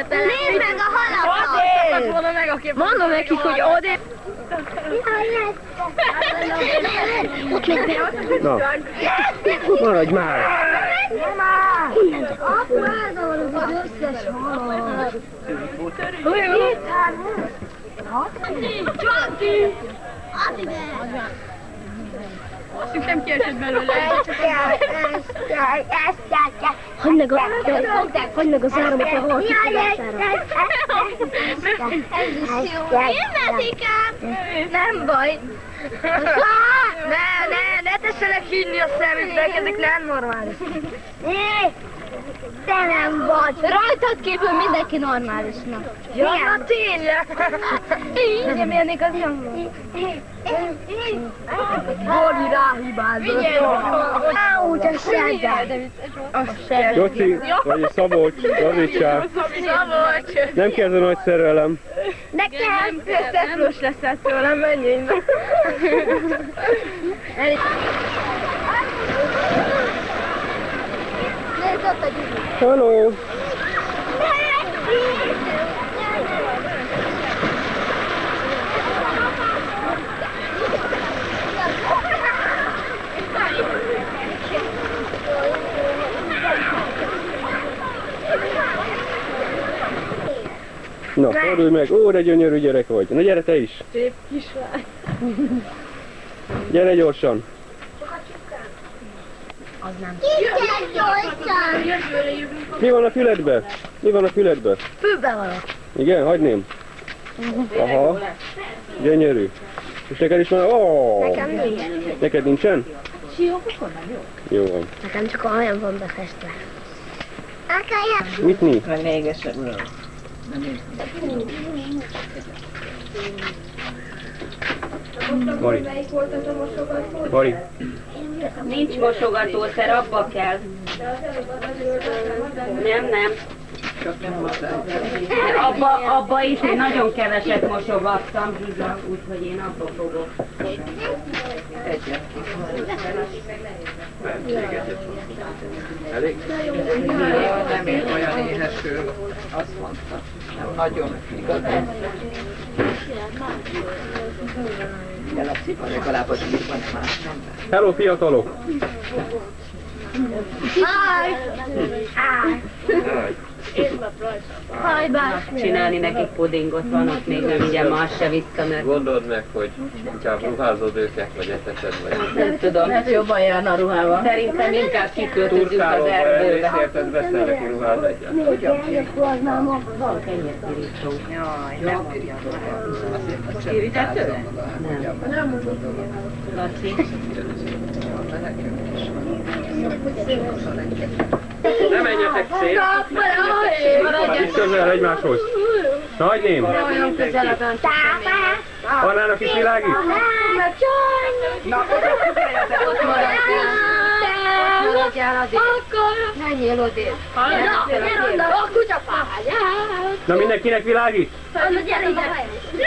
Nézd meg a halakat! Mondom nekik, hogy odébb. Ott megy be. Na, maradj már! Apu elzavarod az összes halat. Csanti! Adj be! Azt nem kiesett belőle. Hagyd meg az áramot, ha valaki kilátára. Nem baj. Ne tessenek hinni a szemüknek, ezek nem normális. Te nem vagy. Rajtad kívül mindenki normálisnak. Ja, na tényleg. Én milyenik az nyomban. Bori ráhibázott. Úgy a seggel. Gyoci, vagy Szabolcs, Lazicsák. Nem kell ez a nagy szerelem. Nekem. Összeszlós leszel tőlem, menjél innen. Nézd ott a gyűjtő. Hello! Na, fordulj meg! Ó, de gyönyörű gyerek vagy! Na gyere te is! Szép kislány. Gyere gyorsan! Mi van a füledbe? Mi van a füledbe? Fülbe vannak. Igen, hagyném? Aha. Gyönyörű. És neked is van? Ó! Nekem nincsen. Neked nincsen? Jó van. Nekem csak olyan van befestve. Mit mi? Meg négesebb. Mari. Mari. Nincs mosogatószer, abba kell. Nem. Csak nem hozzá. Abba is én nagyon keveset mosogattam, úgyhogy én abba fogok. Egyet. Elég? Nem ér olyan éheső, azt mondta. Nem nagyon igazán. Legalább az így van, más nem. Hello, fiatalok! Csinálni nekik pudingot, van ott még nem vigyem, azt se vissza, mert... Gondold meg, hogy inkább ruházod őket, vagy eteted, vagy... Nem tudom. Hát jobban járna a ruhával. Szerintem inkább kiköltözünk az Turkálóba erdőbe. elérted, veszel neki ruhát egyet. Van kenyérpirítónk. Jaj, nem bírja. Irigyed tőle? Nem. Laci. Ne menjetek szét! Itt közel egymáshoz. Na, hagyném! Olyan közel a bánt. Annának is világít? Maradjál adél. Menjél odébb. A kutyapályát. Na, mindenkinek világít?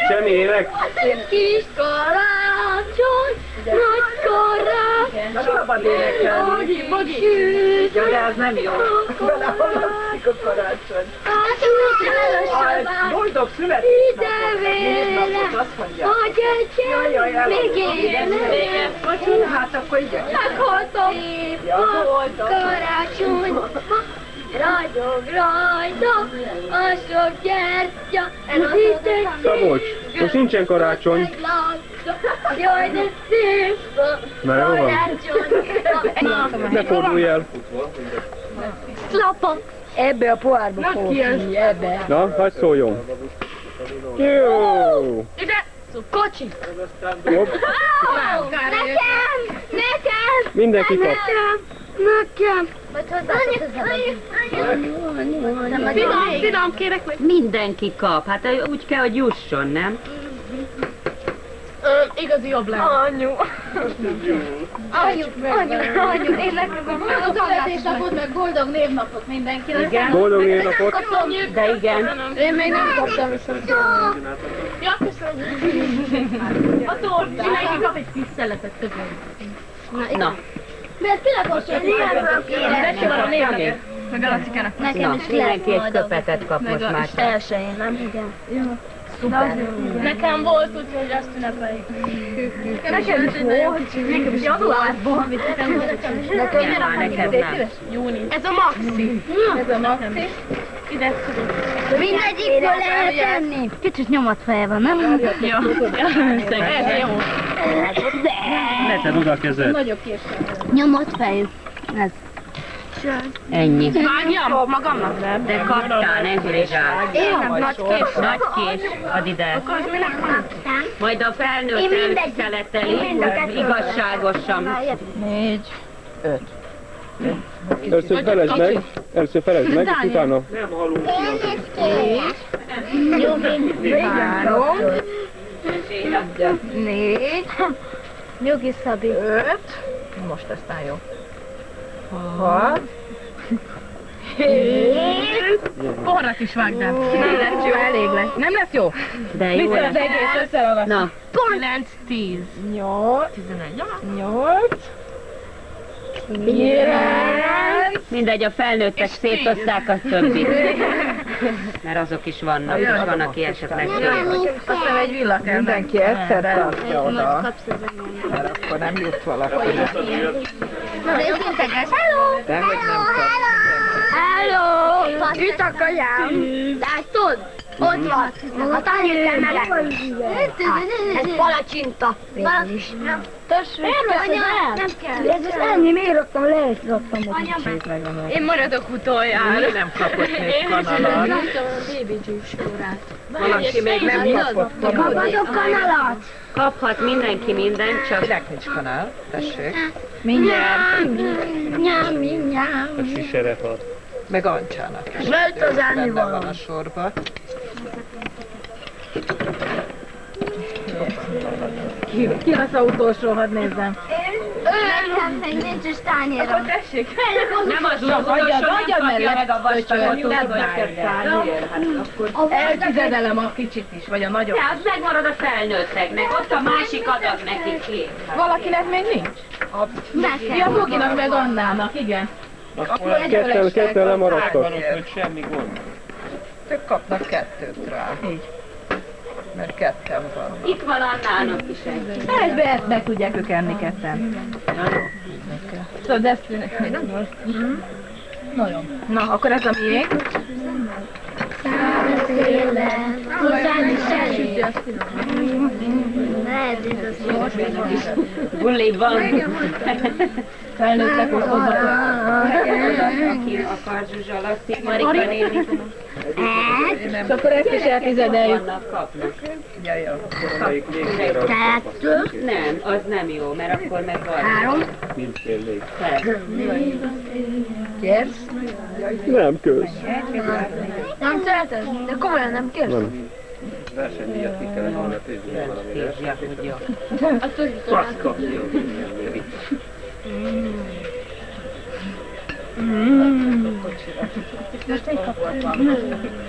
Semmi élek? Kis karácsony, nagy karácsony. Na, szabad énekelni. Ja, de ez nem jó. Valahol látszik a karácsony. Boldog születésnapot, névnapot, azt mondja. Jaj, még élek. Hát akkor igen. Meghaltam. Ja, Karácsony. Ragyog rajta a sok gyertya. Szabolcs, most nincsen karácsony. Jaj, de szép Na, jó van. Ne fordulj el. Szlapa. Ebbe a pohárba fogok hinni, ebbe. Na, hadd szóljon. Jó! Ide! Kocsi! Jobb. Nekem! Mindenki kap. Nekem! Finom, kérek meg. Mindenki kap, hát úgy kell, hogy jusson, nem? Igazi jobb lesz. Anyu, én legközelebb Az születésnapot, meg boldog névnapot mindenkinek. Igen. Boldog évnapot. De igen. Én még nem kaptam viszont. Ja, köszönöm. A tortát. Mindenki kap egy kis szeletet közben. Na. Mert tényleg most, hogy ilyen Becsivarom néha. Meg a Lacikának. Nekem is mindenki lesz egy majd a köpetet kap most már. elsőjén, nem? Igen. Szuper. Nekem volt, úgyhogy azt ünnepeljük. Nekem is volt. Nekem is januárban. Neked nem. Júni. Ez a maxi. Ez a maxi. Ide Mindegyikből lehet tenni. Kicsit nyomatfeje van, nem? Jó. Ez jó. Tedd oda a kezed. Nagyobb késsel. Nyomatfejű. Ez. Ennyi. Vágjam magamnak? De kaptál, ne zsizsál. Én nagy kés. Nagy kés, add ide. Akkor az minek kaptam? Majd a felnőtt elskeleteli, hogy igazságosan. 4, 5. Először felezd meg, és utána. Nem halunk. Jó, még 3, 4. Nyugi, Szabi. 5. Most aztán jó. 6. Porrat is vágdám. Nem lesz jó, elég lesz. Nem lesz jó? De jó Viszont az lesz. egész összeragasztva. Na, 9, 10. 8. 11. 8. 9. mindegy, a felnőttek szétoszták a többit. Mert azok is vannak, és van, aki esetleg fél. Aztán egy villa kell. Mindenki egyszer kapja oda, Kapsz az enyém. mert akkor nem jut valaki. Őszinteges. Hello! Dehogy nem kapsz. Hello! Üt a kajám! Látod? Ott van! A tányérben meleg. Ez palacsinta. Tessék, nem kell. Ez az enni, miért raktam le, és raktam ott. Én maradok utoljára. Mi nem kapott még kanalat? Valaki még nem kapott kanalat. Kaphatok kanalat? Kaphat mindenki mindent, csak Kinek nincs kanál? Tessék. Nyám, nyám. A siseret ad. Meg Ancsának is. Lehet az enni Benne valami. van a sorba. Ki lesz a utolsó, hadd nézzem. Nekem nincs is tányérom. Tessék. nem az utolsó, nem kapja meg a vastagot, Eltizedelem a kicsit is, vagy a nagyobb. de az megmarad a felnőtteknek, ott a másik adag nekik két. Valakinek még nincs? Ja, Boginak meg Annának, igen. Akkor ketten lemaradtak. Hogy semmi gond. Ők kapnak kettőt rá. Így. Mert ketten van. Itt van Annának is egy. Egybe ezt meg tudják ők enni ketten. Tudod, ezt nagyon. Na, akkor ez a miénk. Bulli van. Felnőttek ott hozzá. Aki akar Zsuzsa, Laci, Marika néni. És akkor ezt is eltizedeljük. Vannak, kapnak. Ja, jó. Amelyik légtér az Nem, az nem jó, mert akkor meg van. mindfél lég. Kérsz? Nem, kösz. Nem szereted? De komolyan nem kell. Nem. Versenydíjat ki kellett volna tűzni valamire. Ja, hogy jó. Paszka!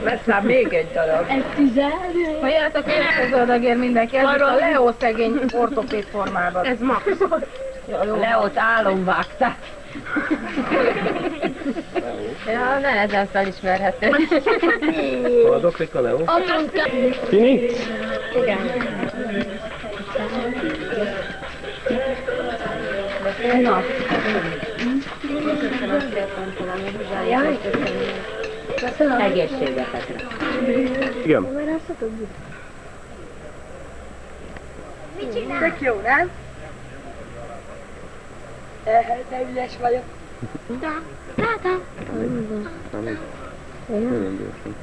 Lesz már még egy darab. Ha jöttek én az adagért mindenki, ez a Leo szegény ortopéd formában. Ez max. Leót álomvágták. Ja, nehezen felismerhető. Haladok, Rika, Leo. Tini? Na. Egészséget. Igen. Tök jó, nem? De ügyes vagyok. Nagyon gyorsan.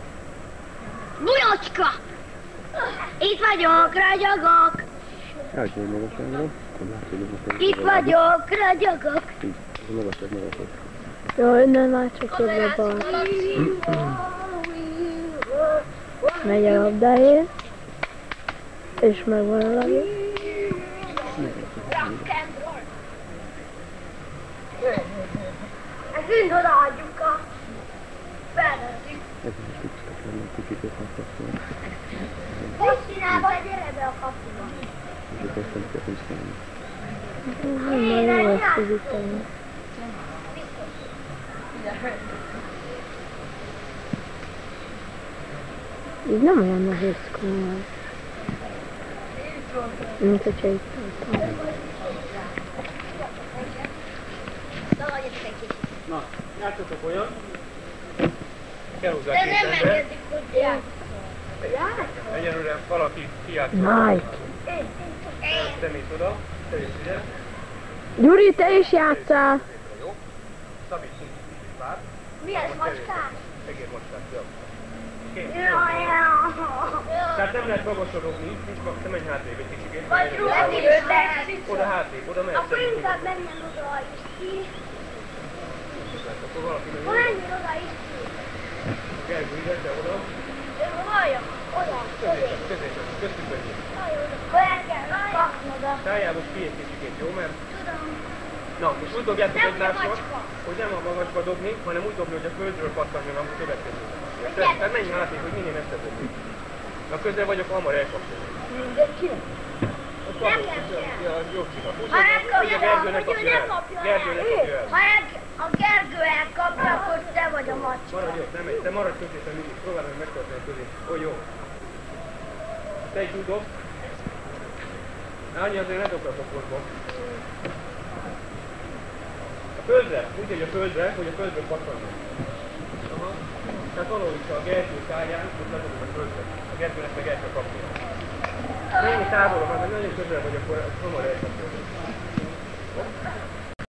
Bujocska! Itt vagyok, ragyogok! Elgyél magaságra. Nem látod, hogy Itt vagyok, ragyogok! magasabb. Jaj, nem már csak jobb a bal. Megy a labdáért, és megvan a labda. Ezt mind odaadjuk a felnőttük. Ez is tudtak lenni, kicsit használni. Hogy csinálva, gyere be a kapuba. És akkor aztán kell használni. Nagyon jó ezt tudítani. Így nem olyan nehéz komolyan. Mint hogyha itt voltam. Na, játszatok olyan. Kell hozzá De nem két ember. engedik, hogy játszol. Egyelőre valaki kijátszik. Nice. Te mész oda, te jössz ide. Gyuri, te is játsszál. Jó? Szabi, kicsit vár. Mi ez, macskás? Egér macskát, jó. Oké. Jaj. Tehát nem lehet magasra dobni, te menj hátrébb egy kicsikét. Vagy rúgni őt. Oda hátrébb, oda mehetsz. Akkor inkább menjen oda is ki. Akkor valaki megy. Menjen oda is ki. Gergő, ide, te oda. Hallja, oda, Középen, köztük menjél. Akkor el kell kapnod a... Álljál most ki egy kicsikét, jó? Mert... Tudom. Na, most úgy dobjátok Nem, egymásra, macska. hogy nem a magasba dobni, hanem úgy dobni, hogy a földről pattanjon a következő. Tehát menj hátrébb, hogy minél messzebb dobni. Na közel vagyok, hamar elkapcsolni. Nem kell. Ja, jó csinál. Ha elkapja, Gergő ne hogy ő kapja ne el. kapja Gergő ne kapja el. el. Ha a Gergő elkapja, akkor te vagy a macska. Maradj ott, nem megy. Te maradj középen mindig. Próbálj meg megtartani közé. Ó, jó. Te egy úgy dob. Annyi azért ne dobd a pokolba. A földre. Úgy, hogy a földre, hogy a földről pattanjon. Aha. Tehát valahol is a Gergő száján, most ledobod a földre. A Gergőnek meg el kell kapnia. Menj távolabb, mert nagyon közel vagy, akkor hamar elkapja.